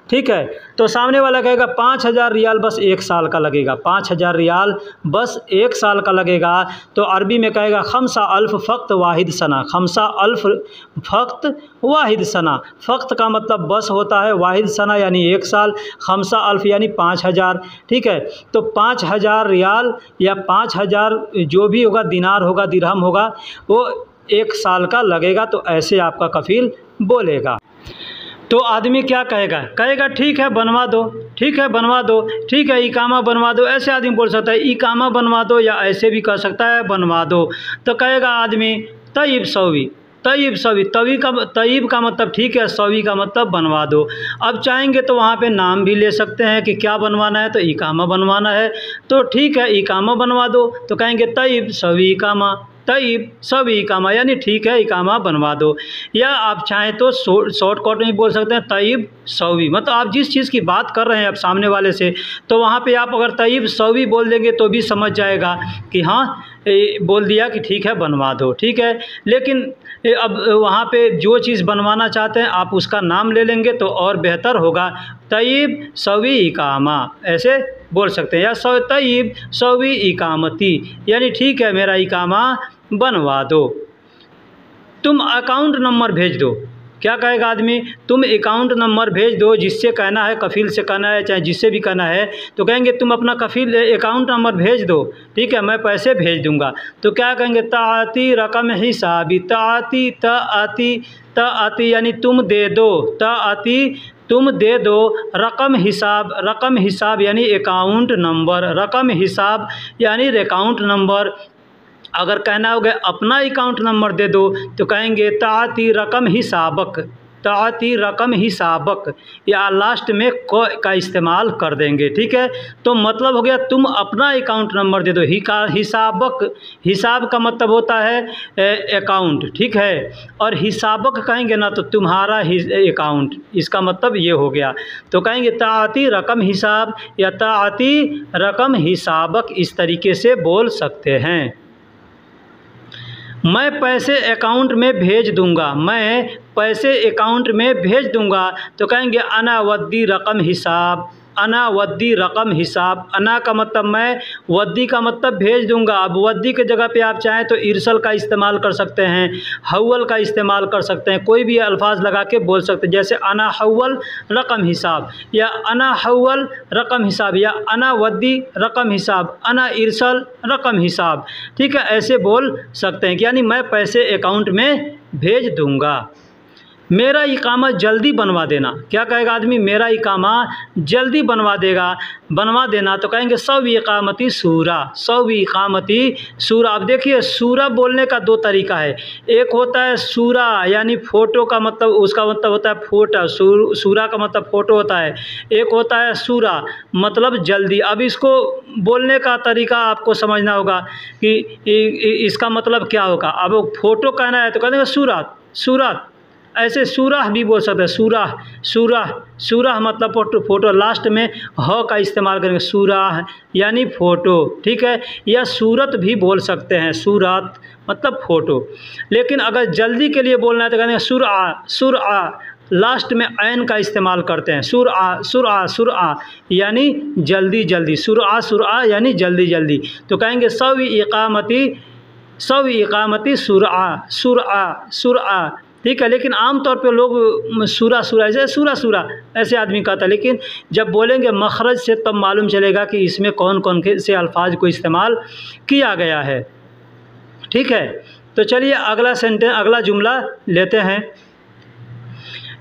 ठीक है। तो सामने वाला कहेगा 5000 रियाल बस 1 साल का लगेगा, 5000 रियाल बस 1 साल का लगेगा। तो अरबी में कहेगा 50,000 फ़क्त वाहिद सना, 50,000 फ़क्त वाहिद सना। फ़क्त का मतलब बस होता है, वाहिद सना यानी 1 साल, 50,000 यानी 5000। ठीक है। तो 5000 रियाल या 5000 जो भी होगा, दिनार होगा, दिरहम होगा, वो 1 साल का लगेगा। तो ऐसे आपका कफ़ील बोलेगा। तो आदमी क्या कहेगा ठीक है बनवा दो, ठीक है बनवा दो, ठीक है इकामा बनवा दो। ऐसे आदमी बोल सकता है इकामा बनवा दो, या ऐसे भी कह सकता है बनवा दो। तो कहेगा आदमी तय्यब सौवी, तय्यब का मतलब ठीक है, सौवी का मतलब बनवा दो। अब चाहेंगे तो वहाँ पे नाम भी ले सकते हैं कि क्या बनवाना है, तो इकामा बनवाना है तो ठीक है इकामा बनवा दो। तो कहेंगे तय्यब सौवी इकामा, तय्यब सौवी इकामा यानी ठीक है इकामा बनवा दो। या आप चाहें तो शॉर्टकट में बोल सकते हैं तय्यब सौवी, मतलब आप जिस चीज़ की बात कर रहे हैं आप सामने वाले से, तो वहाँ पे आप अगर तय्यब सौवी बोल देंगे तो भी समझ जाएगा कि हाँ बोल दिया कि ठीक है बनवा दो। ठीक है। लेकिन अब वहाँ पे जो चीज़ बनवाना चाहते हैं आप उसका नाम ले लेंगे तो और बेहतर होगा। तय्यब सौवी इकामा ऐसे बोल सकते हैं, या तय्यब सौवी इकामती यानी ठीक है मेरा इकामा बनवा दो। तुम अकाउंट नंबर भेज दो, क्या कहेगा आदमी, तुम अकाउंट नंबर भेज दो, जिससे कहना है, कफील से कहना है, चाहे जिससे भी कहना है, तो कहेंगे तुम अपना कफील अकाउंट नंबर भेज दो, ठीक है, मैं पैसे भेज दूंगा। तो क्या कहेंगे, ताती रकम हिसाबी, ताती ताती यानी तुम दे दो, ताती तुम दे दो, रकम हिसाब यानी अकाउंट नंबर, रकम हिसाब यानी अकाउंट नंबर। अगर कहना होगा अपना अकाउंट नंबर दे दो तो कहेंगे ताती रकम हिसाबक, ताती रकम हिसाबक, या लास्ट में क का इस्तेमाल कर देंगे, ठीक है। तो मतलब हो गया तुम अपना अकाउंट नंबर दे दो, हिसाबक, हिसाब का मतलब होता है अकाउंट, ठीक है, और हिसाबक कहेंगे ना तो तुम्हारा अकाउंट, इसका मतलब ये हो गया। तो कहेंगे ताती रकम हिसाब या ताती रकम हिसाबक, इस तरीके से बोल सकते हैं। मैं पैसे अकाउंट में भेज दूंगा, मैं पैसे अकाउंट में भेज दूंगा, तो कहेंगे अना वद्दी रकम हिसाब, अना वद्दी रकम हिसाब। अना का मतलब मैं, वद्दी का मतलब भेज दूंगा। अब वद्दी के जगह पे आप चाहें तो इरसल का इस्तेमाल कर सकते हैं, हव्वल का इस्तेमाल कर सकते हैं, कोई भी अल्फाज लगा के बोल सकते हैं, जैसे अना हव्वल रकम हिसाब, या अना हव्वल रकम हिसाब, या अना वद्दी रकम हिसाब, अना इरसल रकम हिसाब, ठीक है, ऐसे बोल सकते हैं कि यानी मैं पैसे अकाउंट में भेज दूंगा। मेरा इकामा जल्दी बनवा देना, क्या कहेगा आदमी, मेरा इकामा जल्दी बनवा देना, तो कहेंगे सब इकामती सूरा, सब इकामती सूरा। अब देखिए सूरा बोलने का दो तरीका है, एक होता है सूरा यानी फ़ोटो का मतलब, उसका मतलब होता है फोटा, सूरा का मतलब फ़ोटो होता है, एक होता है सूरा मतलब जल्दी। अब इसको बोलने का तरीका आपको समझना होगा कि इसका मतलब क्या होगा। अब फ़ोटो कहना है तो कहेंगे सूरत, सूरत, ऐसे सूरह भी बोल सकते हैं, सूरह, सूरह, सूरह मतलब फ़ोटो, लास्ट में ह का इस्तेमाल करेंगे, सूरह यानी फ़ोटो, ठीक है, या सूरत भी बोल सकते हैं, सूरत मतलब फ़ोटो। लेकिन अगर जल्दी के लिए बोलना है तो कहेंगे सुरआ, सुरआ, लास्ट में ऐन का इस्तेमाल करते हैं, सुरआ, सुरआ, सुरआ यानी जल्दी जल्दी, सुरआ, सुरआ यानी जल्दी जल्दी। तो कहेंगे सब इकामती सुरआ, सुरआ, सुरआ, ठीक है। लेकिन आमतौर पे लोग सूरा सूरा ऐसे सूरा ऐसे आदमी कहता है, लेकिन जब बोलेंगे मखरज से तब मालूम चलेगा कि इसमें कौन कौन से अल्फाज को इस्तेमाल किया गया है, ठीक है। तो चलिए अगला जुमला लेते हैं।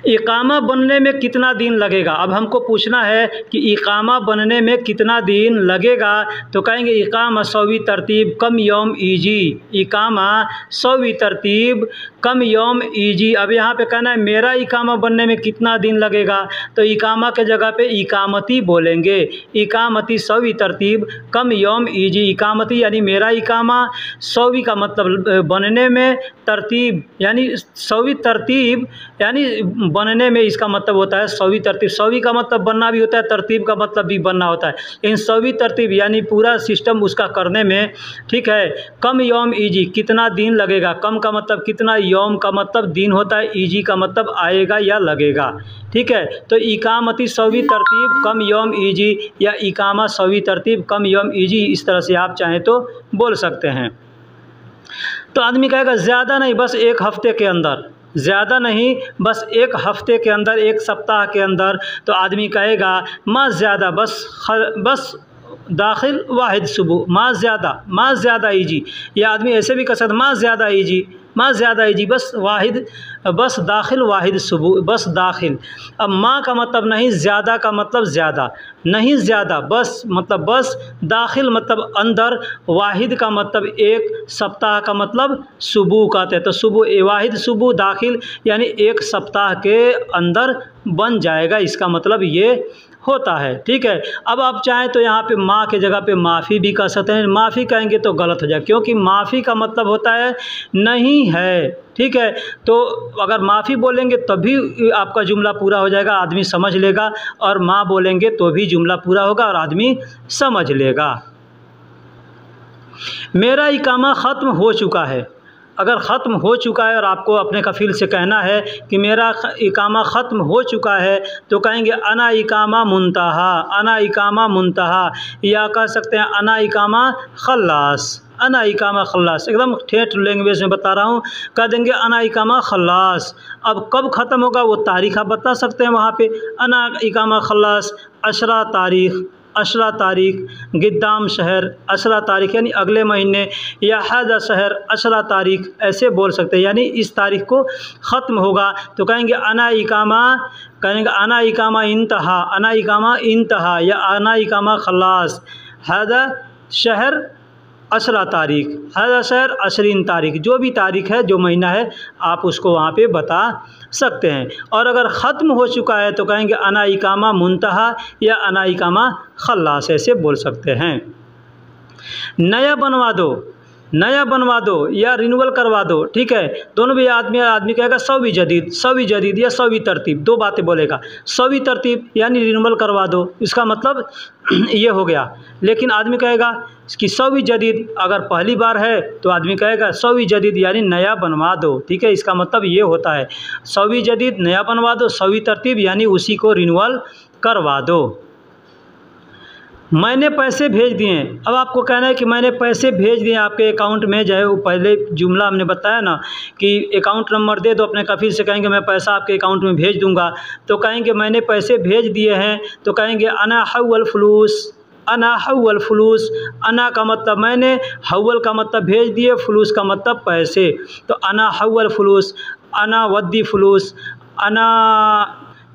इकामा बनने में कितना दिन लगेगा। अब हमको पूछना है कि इकामा बनने में कितना दिन लगेगा, तो कहेंगे इकामा सौवी तरतीब कम यौम ईजी, इकामा सौवी तरतीब कम यौम ईजी। अब यहाँ पे कहना है मेरा इकामा बनने में कितना दिन लगेगा, तो इकामा के जगह पे इकामती बोलेंगे, इकामती सौवी तरतीब कम यौम ईजी। इकामती यानी मेरा इकामा, सौवी का मतलब बनने में, तरतीब यानी सौवी तरतीब यानी बनने में, इसका मतलब होता है सौवी तरतीब। सौवी का मतलब बनना भी होता है, तरतीब का मतलब भी बनना होता है। इन सौवी तरतीब यानी पूरा सिस्टम उसका करने में, ठीक है। कम यौम ईजी कितना दिन लगेगा, कम का मतलब कितना, यौम का मतलब दिन होता है, ईजी का मतलब आएगा या लगेगा, ठीक है। तो इकामती सौवी तरतीब कम यौम ईजी या इकामा सौवी तरतीब कम यौम ईजी, इस तरह से आप चाहें तो बोल सकते हैं। तो आदमी कहेगा ज़्यादा नहीं बस एक हफ्ते के अंदर, ज़्यादा नहीं बस एक हफ्ते के अंदर, एक सप्ताह के अंदर। तो आदमी कहेगा माँ ज़्यादा बस दाखिल वाहिद सुबह, माँ ज़्यादा ईजी। या आदमी ऐसे भी कह सकता माँ ज़्यादा ईजी, माँ ज़्यादा ईजी बस वाहिद, बस दाखिल वाहिद सुबह, बस दाखिल। अब माँ का मतलब नहीं, ज़्यादा का मतलब ज़्यादा नहीं, ज़्यादा बस मतलब बस, दाखिल मतलब अंदर, वाहिद का मतलब एक, सप्ताह का मतलब सुबह कहते हैं। तो सुबह वाहिद सुबह दाखिल यानी एक सप्ताह के अंदर बन जाएगा, इसका मतलब ये होता है, ठीक है। अब आप चाहें तो यहाँ पे माँ के जगह पे माफ़ी भी कर सकते हैं। माफ़ी कहेंगे तो गलत हो जाए, क्योंकि माफ़ी का मतलब होता है नहीं है, ठीक है। तो अगर माफ़ी बोलेंगे तभी आपका जुमला पूरा हो जाएगा, आदमी समझ लेगा, और माँ बोलेंगे तो भी जुमला पूरा होगा और आदमी समझ लेगा। मेरा इकामा ख़त्म हो चुका है। अगर ख़त्म हो चुका है और आपको अपने कफ़ील से कहना है कि मेरा इकामा ख़त्म हो चुका है, तो कहेंगे अना इकामा मुंतहा, अना इकामा मुंतहा, या कह सकते हैं अना इकामा खल्लास, अना इकामा खल्लास, एकदम ठेठ लैंग्वेज में बता रहा हूँ, कह देंगे अना इकामा खल्लास। अब कब ख़त्म होगा वो तारीख़ आप बता सकते हैं वहाँ पे, अना इकामा खल्लास अशरा तारीख़, अशरा तारीख़, गिद्दाम शहर अशरा तारीख़ यानी अगले महीने, या हादा शहर अशरा तारीख़, ऐसे बोल सकते हैं, यानी इस तारीख़ को ख़त्म होगा। तो कहेंगे अना इकामा, कहेंगे अना इकामा इंतहा, अना इकामा इंतहा या अना इकामा खल्लास, हादा शहर अशरा तारीख़, हादा शहर अशरीन तारीख़, जो भी तारीख़ है, जो महीना है, आप उसको वहाँ पे बता सकते हैं। और अगर ख़त्म हो चुका है तो कहेंगे अना इकामा मुंतहा या अना इकामा खल्लास, ऐसे बोल सकते हैं। नया बनवा दो, नया बनवा दो या रिन्यूअल करवा दो, ठीक है, दोनों भी आदमी कहेगा सौवी जदीद, सौवी जदीद या सौवी तरतीब, दो बातें बोलेगा। सौवी तरतीब यानी रिन्यूअल करवा दो, इसका मतलब ये हो गया। लेकिन आदमी कहेगा कि सौवी जदीद, अगर पहली बार है तो आदमी कहेगा सौवी जदीद यानी नया बनवा दो, ठीक है, इसका मतलब ये होता है सौवी जदीद नया बनवा दो, सौवी तरतीब यानी उसी को रिन्यूअल करवा दो। मैंने पैसे भेज दिए, अब आपको कहना है कि मैंने पैसे भेज दिए आपके अकाउंट में, जो है वो पहले जुमला हमने बताया ना कि अकाउंट नंबर दे दो अपने कफील से, कहेंगे मैं पैसा आपके अकाउंट में भेज दूंगा, तो कहेंगे मैंने पैसे भेज दिए हैं, तो कहेंगे अना हव्वल फलूस, अना हव्वल फलूस, अना का मतलब मैंने, हव्वल का मतलब भेज दिए, फलूस का मतलब पैसे, तो अना हव्वल फलूस, अना वद्दी फलूस, अना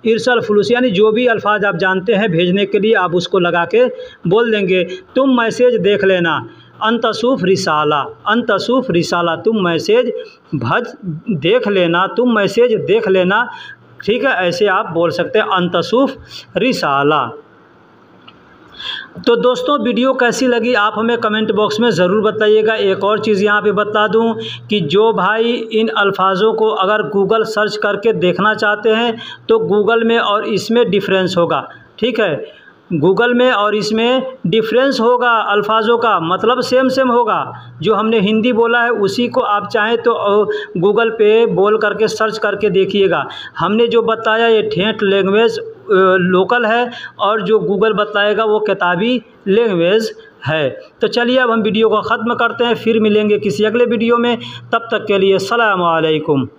इरसल फलूस, यानी जो भी अल्फाज आप जानते हैं भेजने के लिए आप उसको लगा के बोल देंगे। तुम मैसेज देख लेना, अंतसूफ रिसाला, अंतसूफ रिसाला, तुम मैसेज देख लेना, तुम मैसेज देख लेना, ठीक है, ऐसे आप बोल सकते हैं अंतसूफ रिसाला। तो दोस्तों वीडियो कैसी लगी आप हमें कमेंट बॉक्स में ज़रूर बताइएगा। एक और चीज़ यहाँ पे बता दूँ कि जो भाई इन अल्फाजों को अगर गूगल सर्च करके देखना चाहते हैं तो गूगल में और इसमें डिफरेंस होगा, ठीक है, गूगल में और इसमें डिफरेंस होगा, अल्फाजों का मतलब सेम होगा। जो हमने हिंदी बोला है उसी को आप चाहें तो गूगल पे बोल करके सर्च करके देखिएगा। हमने जो बताया ये ठेठ लैंग्वेज लोकल है और जो गूगल बताएगा वो किताबी लैंग्वेज है। तो चलिए अब हम वीडियो को ख़त्म करते हैं, फिर मिलेंगे किसी अगले वीडियो में, तब तक के लिए अस्सलामु अलैकुम।